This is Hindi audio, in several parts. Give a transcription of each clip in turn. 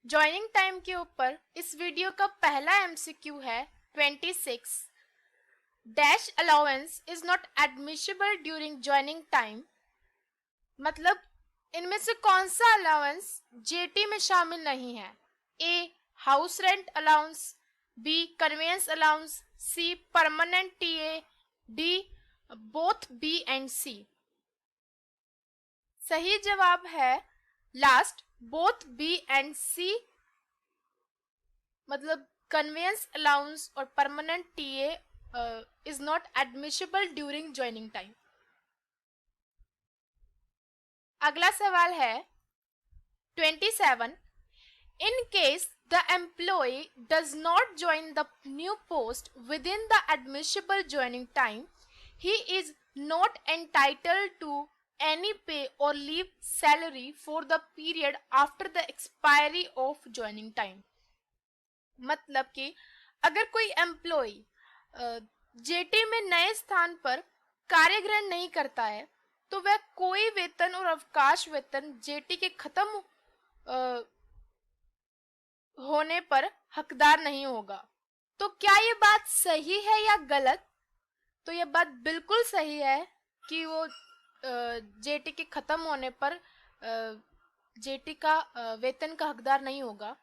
ज्वाइनिंग टाइम के ऊपर इस वीडियो का पहला एमसीक्यू है 26। Dash allowance is not admissible during joining time. मतलब इनमें से कौन सा अलाउंस जेटी में शामिल नहीं है? A house rent allowance, B conveyance allowance, C permanent TA, D both B and C. सही जवाब है last, both B and C. मतलब कन्वेंस अलाउंस और permanent TA is not admissible during joining time. अगला सवाल है 27। In case the employee does not join the new post within the admissible joining time, he is not entitled to any pay or leave salary for the period after the expiry of joining time। मतलब कि अगर कोई एम्प्लॉय जेटी में नए स्थान पर कार्य ग्रहण नहीं करता है तो वह कोई वेतन और अवकाश वेतन जेटी के खत्म होने पर हकदार नहीं होगा। तो क्या ये बात सही है या गलत? तो ये बात बिल्कुल सही है कि वो जेटी के खत्म होने पर जेटी का वेतन का हकदार नहीं होगा।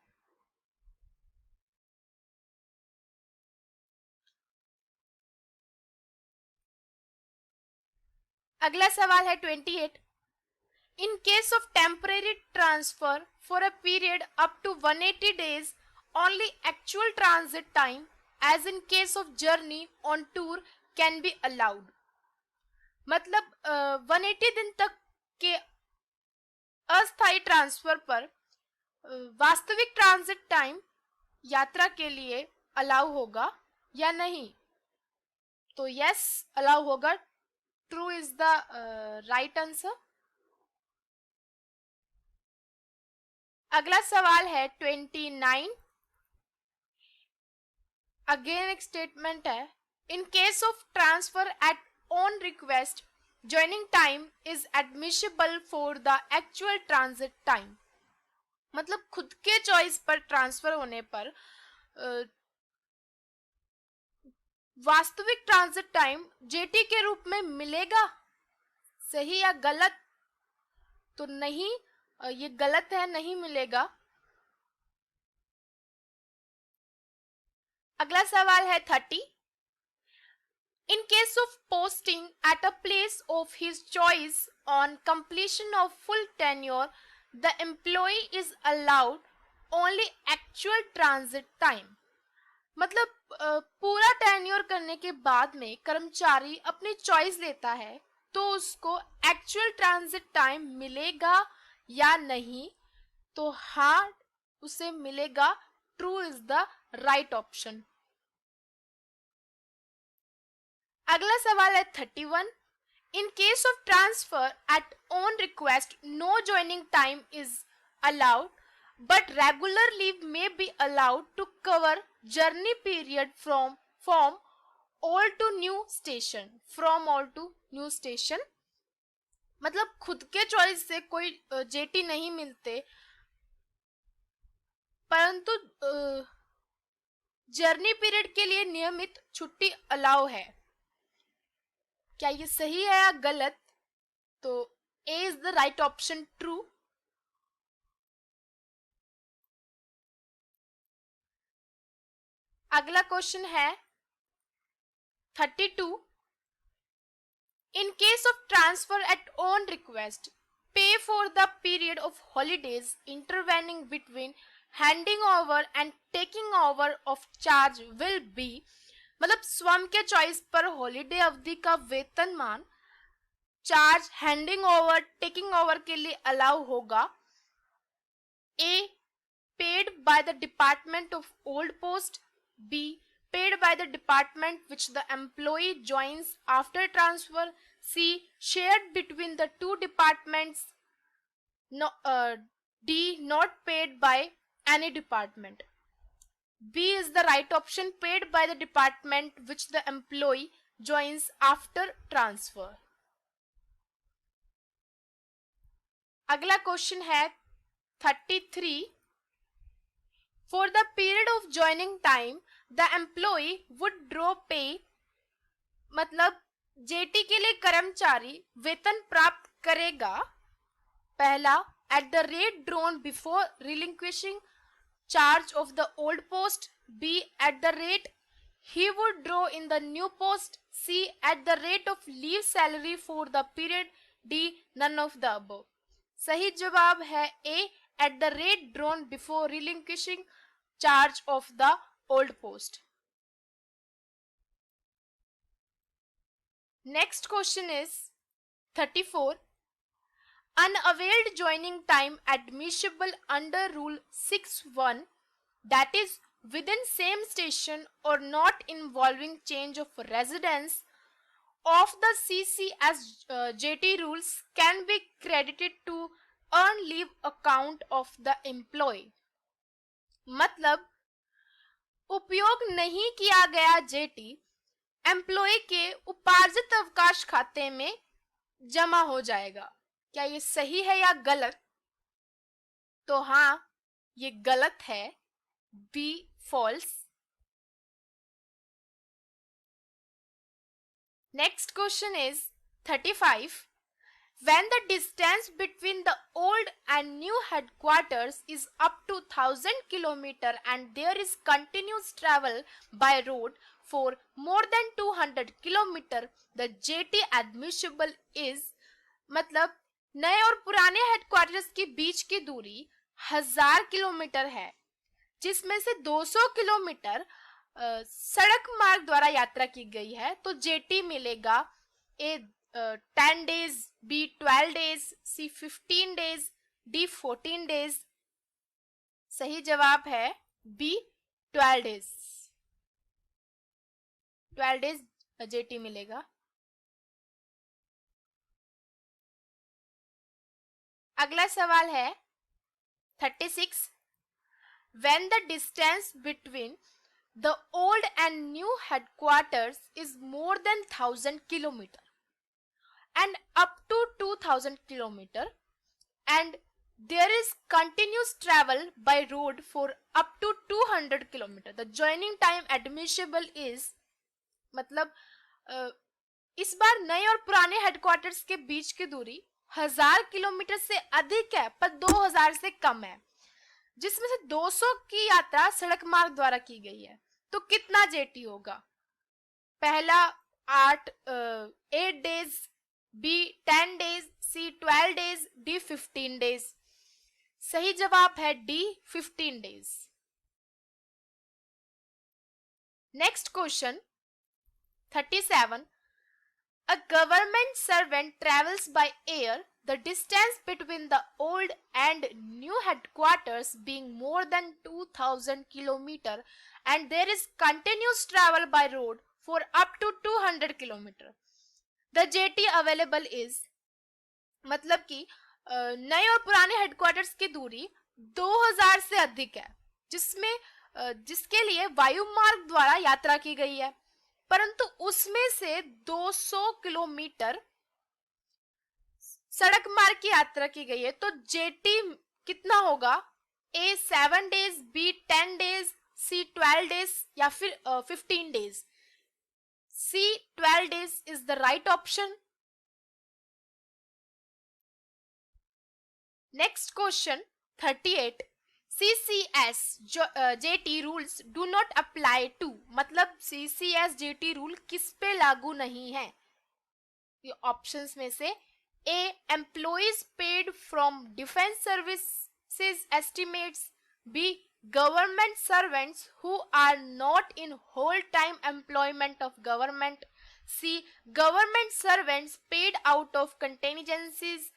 अगला सवाल है 28। In case of temporary transfer for a period up to 180 days, only actual transit time, as in case of journey on tour, can be allowed। मतलब 180 दिन तक के अस्थायी ट्रांसफर पर वास्तविक ट्रांजिट टाइम यात्रा के लिए अलाउ होगा या नहीं? तो यस, अलाउ होगा। True is the right answer. अगला सवाल है 29। अगेन एक स्टेटमेंट है, in case of transfer at on request joining time is admissible for the actual transit time. मतलब खुद के चॉइस पर ट्रांसफर होने पर वास्तविक ट्रांजिट टाइम जेटी के रूप में मिलेगा। सही या गलत? तो नहीं, ये गलत है, नहीं मिलेगा। अगला सवाल है 30। In case of posting at a place of his choice on completion of full tenure, the employee is allowed only actual transit time। मतलब पूरा टेन्योर करने के बाद में कर्मचारी अपनी चॉइस लेता है तो उसको एक्चुअल ट्रांजिट टाइम मिलेगा या नहीं? तो हाँ, उसे मिलेगा। True is the right option. अगला सवाल है 31। In case of transfer at own request no joining time is allowed but regular leave may be allowed to cover journey period from old to new station। from old to new station मतलब खुद के चॉइस से कोई जेटी नहीं मिलते, परंतु जर्नी पीरियड के लिए नियमित छुट्टी अलाउ है। क्या ये सही है या गलत? तो A is the right option, true. अगला क्वेश्चन है 32। In case of transfer at own request, pay for the period of holidays intervening between handing over and taking over of charge will be। मतलब स्वयं के चॉइस पर हॉलीडे अवधि का वेतनमान charge handing over taking over के लिए अलाउ होगा। A paid by the department of old post, B paid by the department which the employee joins after transfer, C shared between the two departments, no, D not paid by any department। B is the right option, paid by the department which the employee joins after transfer। अगला क्वेश्चन है 33। For the period of joining time, the employee would draw pay, मतलब जेटी के लिए कर्मचारी वेतन प्राप्त करेगा, पहला at the rate drawn before relinquishing charge of the old post, B at the rate he would draw in the new post, C at the rate of leave salary for the period, D none of the above. सही जवाब है A at the rate drawn before relinquishing charge of the old post. Next question is 34. Unavailed joining time admissible under Rule 6(1), that is within same station or not involving change of residence of the CCSJT rules can be credited to earn leave account of the employee. मतलब उपयोग नहीं किया गया जेटी एम्प्लॉय के उपार्जित अवकाश खाते में जमा हो जाएगा. क्या ये सही है या गलत? तो हाँ, ये गलत है, B false. Next question is 35. When the distance between the old and new headquarters is up to 1000 km and there is continuous travel by road for more than 200 km, the JT admissible is, मतलब नए और पुराने हेडक्वार्टर्स के बीच की दूरी 1000 किलोमीटर है, जिसमें से 200 किलोमीटर सड़क मार्ग द्वारा यात्रा की गई है, तो जेटी मिलेगा ए 10 days, B 12 days, C 15 days, D 14 days. सही जवाब है B 12 days. 12 days जेटी मिलेगा. अगला सवाल है 36. When the distance between the old and new headquarters is more than 1000 kilometer and up to 2000 kilometer and there is continuous travel by road for up to 200 kilometer, the joining time admissible is, मतलब इस बार नए और पुराने हेडक्वार्टर्स के बीच की दूरी 1000 किलोमीटर से अधिक है पर 2000 से कम है, जिसमें से 200 की यात्रा सड़क मार्ग द्वारा की गई है, तो कितना जेटी होगा? पहला 8 days, B 10 days, C 12 days, D 15 days. सही जवाब है D 15 days. Next question 37. A government servant travels by air, the distance between the old and new headquarters being more than 2000 km and there is continuous travel by road for up to 200 km. The JT available is, मतलब कि नए और पुराने हेडक्वार्टर्स की दूरी 2000 से अधिक है, जिसके लिए वायु मार्ग द्वारा यात्रा की गई है, परंतु उसमें से 200 किलोमीटर सड़क मार्ग की यात्रा की गई है, तो जेटी कितना होगा? A 7 days, B 10 days, C 12 days या फिर 15 days. C 12 days is the right option. Next question 38. CCSJT rules do not apply to, मतलब CCSJT रूल किस पे लागू नहीं है? ये ऑप्शंस में से A employees paid from defense services estimates, B government servants who are not in whole time employment of government, C government servants paid out of contingencies,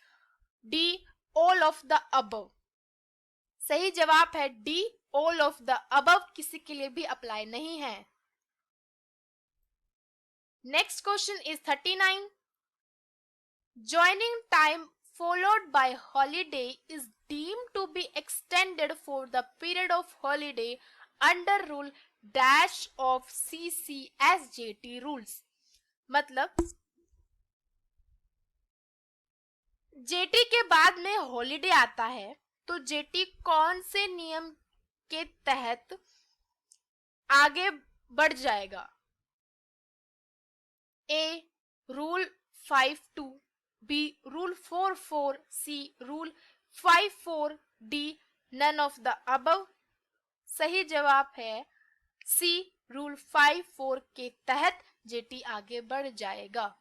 D all of the above. सही जवाब है D all of the above, किसी के लिए भी अप्लाई नहीं है. Next question is 39. Joining time followed by holiday is deemed to be extended for the period of holiday under rule dash of CCSJT rules. मतलब जेटी के बाद में हॉलिडे आता है, तो जेटी कौन से नियम के तहत आगे बढ़ जाएगा? A rule 52, B rule 44, C rule 54, D none of the above. सही जवाब है सी, रूल 54 के तहत जेटी आगे बढ़ जाएगा।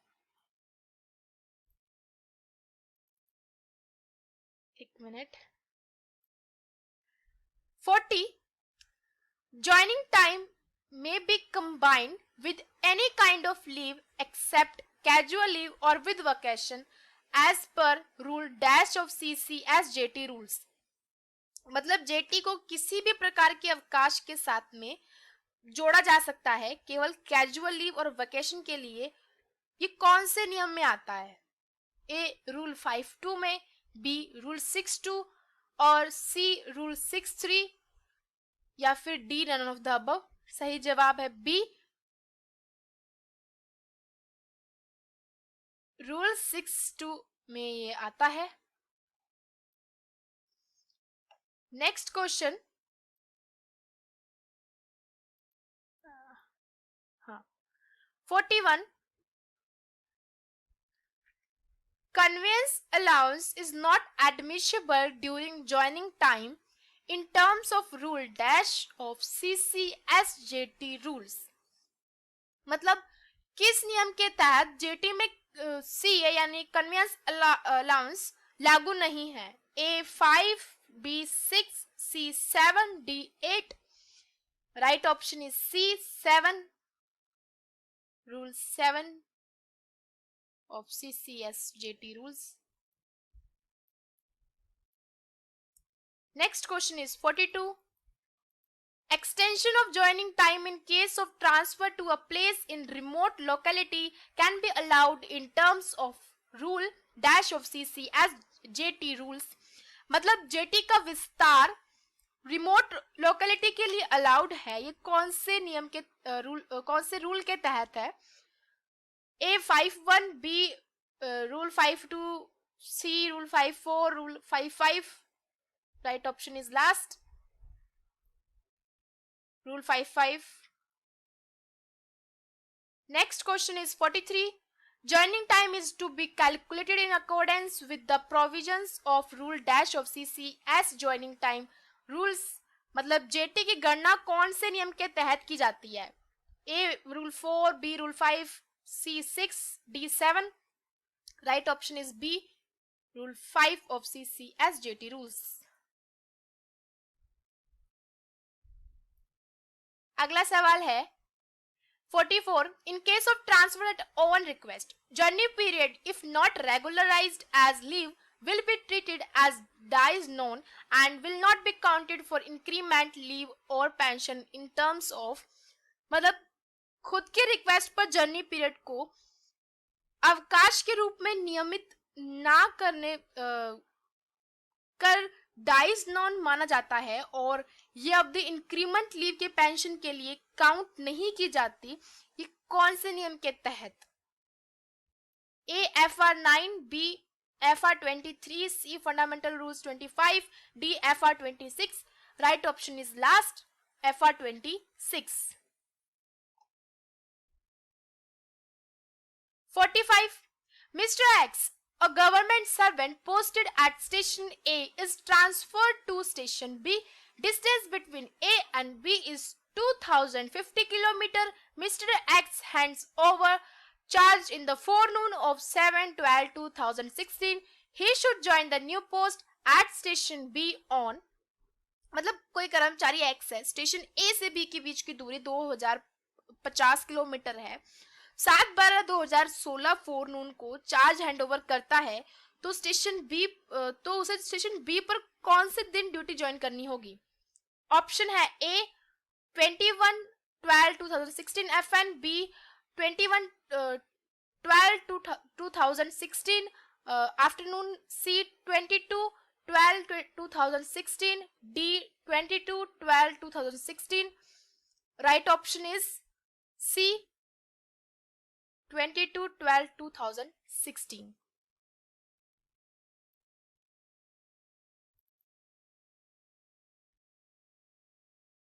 एक minute. 40, joining time may be combined with any kind of leave except casual leave or with vacation as per rule dash of CCS-JT rules। मतलब जेटी को किसी भी प्रकार के अवकाश के साथ में जोड़ा जा सकता है, केवल कैजुअल लीव और वेकेशन के लिए। ये कौन से नियम में आता है? ए रूल 52 में, बी रूल 62 और सी रूल 63 या फिर D none of the above. सही जवाब है बी, रूल 62 में ये आता है। नेक्स्ट क्वेश्चन, हाँ 41, conveyance allowance is not admissible during joining time in terms of rule dash of CCS-JT rules। मतलब किस नियम के तहत जेटी में सी है यानी कन्वेंस अलाउंस लागू नहीं है? A 5, B 6, C 7, D 8। Right option is C 7, rule 7 of CCS-JT rules। Next question is 42. Extension of joining time in case of transfer to a place in remote locality can be allowed in terms of rule dash of CCS-JT rules। मतलब जेटी का विस्तार रिमोट लोकेलिटी के लिए अलाउड है। ये कौन से नियम के कौन से रूल के तहत है? A 51, B rule 52, C rule 54, rule 55। Right option is last, rule 55। Next question is 43. Joining time is to be calculated in accordance with the provisions of rule dash of CCS joining time rules। मतलब जेटी की गणना कौन से नियम के तहत की जाती है? A rule 4, B rule 5, C 6, D 7। Right option is B, rule 5 of CCS-JT rules। अगला सवाल है 44. In case of transfer at own request, journey period if not regularized as leave will be treated as days known and will not be counted for increment, leave or pension in terms of। मतलब खुद के रिक्वेस्ट पर जर्नी पीरियड को अवकाश के रूप में नियमित ना करने कर डाइज नॉन माना जाता है और ये अवधि इंक्रीमेंट लीव के पेंशन के लिए काउंट नहीं की जाती। ये कौन से नियम के तहत? A FR 9, B FR 23, C fundamental rules 25, D FR 26। Right option is last, FR 26। 45. Mr. X, a government servant posted at station A, is transferred to station B. Distance between A and B is 2050 km. Mr. X hands over charge in the forenoon of 7/12/2016. He should join the new post at station B on। मतलब कोई कर्मचारी एक्स है, स्टेशन ए से बी के बीच की दूरी 2050 किलोमीटर है। 7/12/2016 फोरनून को चार्ज हैंडओवर करता है, तो उसे स्टेशन बी पर कौन से दिन ड्यूटी ज्वाइन करनी होगी? ऑप्शन है A 21/12/2016 FN, B 21/12/2016 afternoon, C 22/12/2016, D 22/12/2016। Right option is C 22/12/2016।